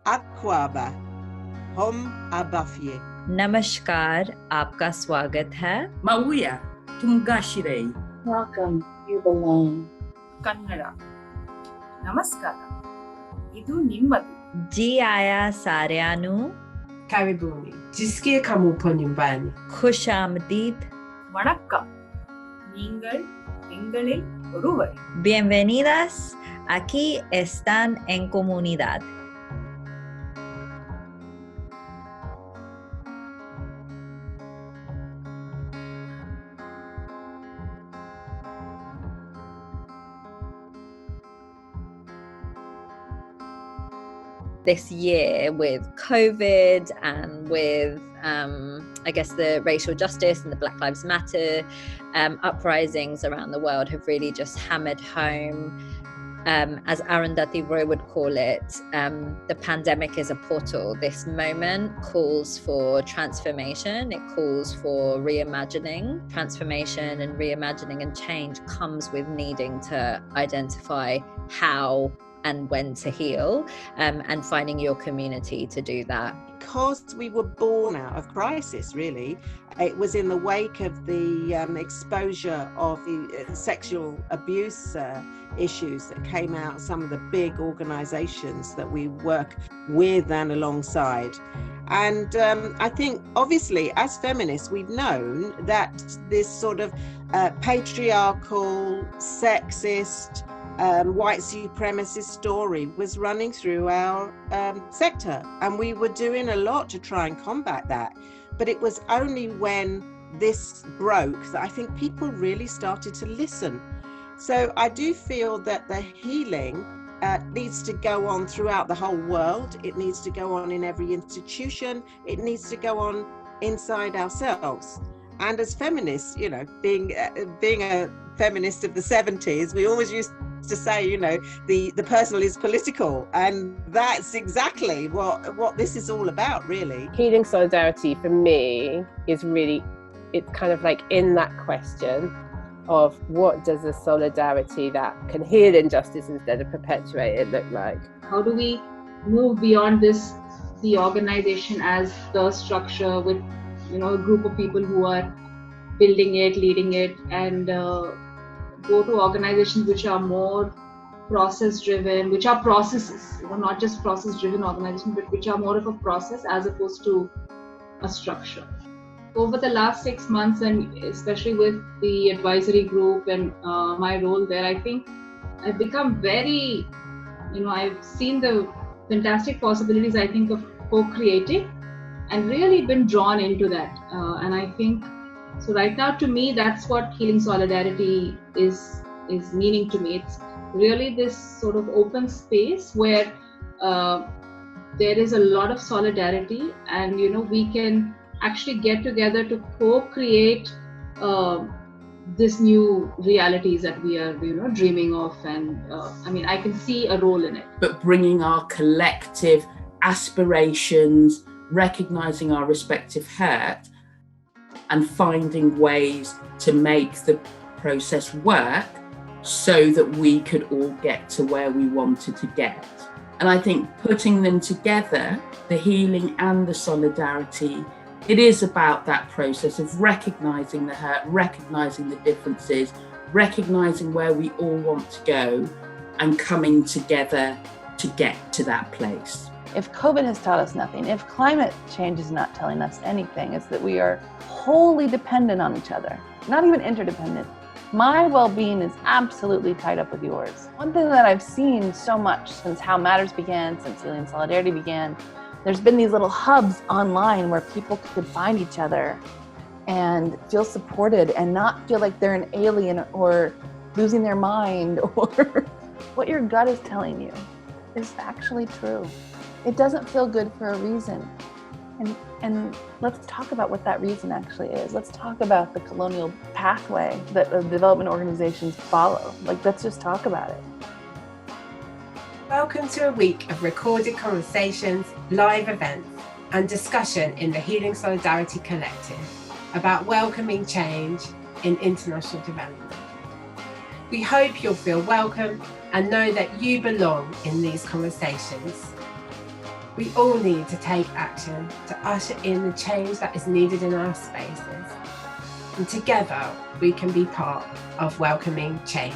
Akwaba, Hom Abafye. नमस्कार, आपका स्वागत है. Mauya, Tungashirei. Welcome, you belong. Kannada. Namaskara. Idu nimmadu. जी आया सारियानु. Karibuni. Jisikie kama upo nyumbani. खुश आमदीद. Vanakkam. Neengal engalil oruvar. Bienvenidas. Aquí están en comunidad. This year with COVID and with I guess the racial justice and the Black Lives Matter uprisings around the world have really just hammered home, as Arundhati Roy would call it, the pandemic is a portal. This moment calls for transformation, it calls for reimagining. Transformation and reimagining and change comes with needing to identify how and when to heal, and finding your community to do that. Because we were born out of crisis, really. It was in the wake of the exposure of the sexual abuse issues that came out, some of the big organisations that we work with and alongside. And I think, obviously, as feminists, we've known that this sort of patriarchal, sexist, white supremacist story was running through our sector, and we were doing a lot to try and combat that. But it was only when this broke that I think people really started to listen. So I do feel that the healing needs to go on throughout the whole world. It needs to go on in every institution. It needs to go on inside ourselves. And as feminists, you know, being a feminist of the 70s, we always used to say, you know, the personal is political, and that's exactly what this is all about, really. Healing solidarity for me is really, it's kind of like in that question of what does a solidarity that can heal injustice instead of perpetuate it look like? How do we move beyond this, the organization as the structure with, you know, a group of people who are building it, leading it, and go to organizations which are more process driven, which are processes, you know, not just process driven organizations, but which are more of a process as opposed to a structure. Over the last 6 months, and especially with the advisory group and my role there, I think I've become very, you know, I've seen the fantastic possibilities, I think, of co-creating and really been drawn into that. And I think, so right now, to me, that's what healing solidarity is meaning to me. It's really this sort of open space where there is a lot of solidarity, and, you know, we can actually get together to co-create this new realities that we are, you know, dreaming of. And I mean, I can see a role in it. But bringing our collective aspirations, recognizing our respective hurt, and finding ways to make the process work so that we could all get to where we wanted to get. And I think putting them together, the healing and the solidarity, it is about that process of recognizing the hurt, recognizing the differences, recognizing where we all want to go, and coming together to get to that place. If COVID has taught us nothing, if climate change is not telling us anything, it's that we are wholly dependent on each other, not even interdependent. My well-being is absolutely tied up with yours. One thing that I've seen so much since How Matters began, since Healing Solidarity began, there's been these little hubs online where people could find each other and feel supported and not feel like they're an alien or losing their mind, or what your gut is telling you is actually true. It doesn't feel good for a reason. And let's talk about what that reason actually is. Let's talk about the colonial pathway that development organizations follow. Like, let's just talk about it. Welcome to a week of recorded conversations, live events, and discussion in the Healing Solidarity Collective about welcoming change in international development. We hope you'll feel welcome and know that you belong in these conversations. We all need to take action to usher in the change that is needed in our spaces. And together, we can be part of welcoming change.